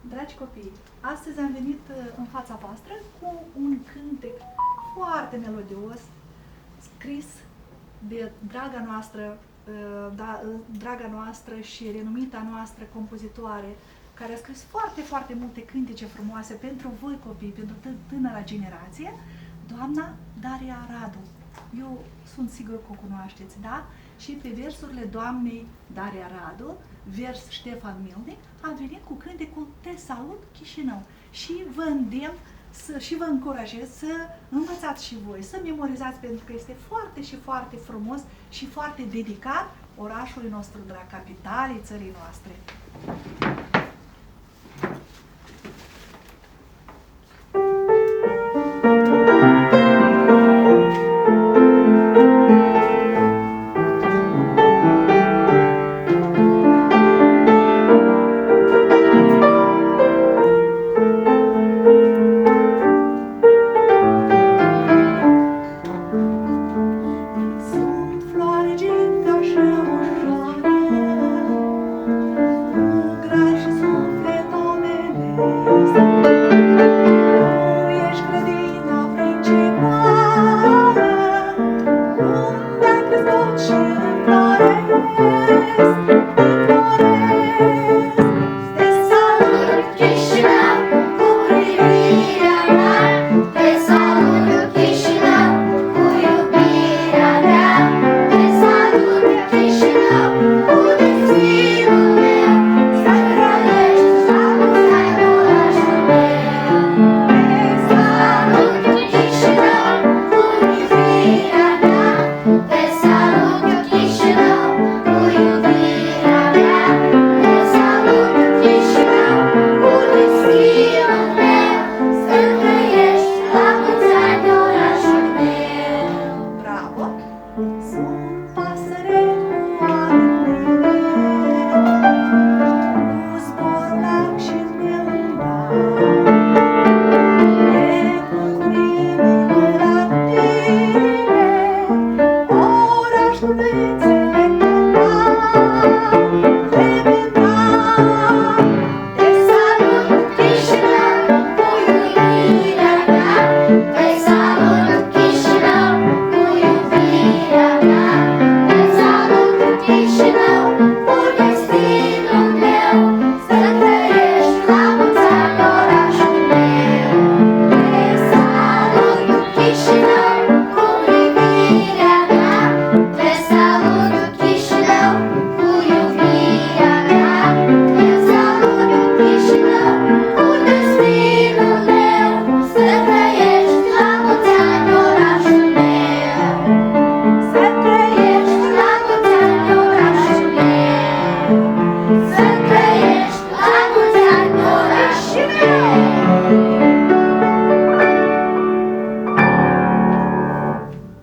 Dragi copii, astăzi am venit în fața voastră cu un cântec foarte melodios, scris de draga noastră și renumita noastră compozitoare, care a scris foarte, foarte multe cântece frumoase pentru voi copii, pentru tânăra generație, doamna Daria Radu. Eu sunt sigur că o cunoașteți, da? Și pe versurile doamnei Daria Radu, vers Ștefan Milnic, am venit cu cântecul Te salut Chișinău și vă îndemn și vă încurajez să învățați și voi, să memorizați, pentru că este foarte și foarte frumos și foarte dedicat orașului nostru drag, capitalei țării noastre.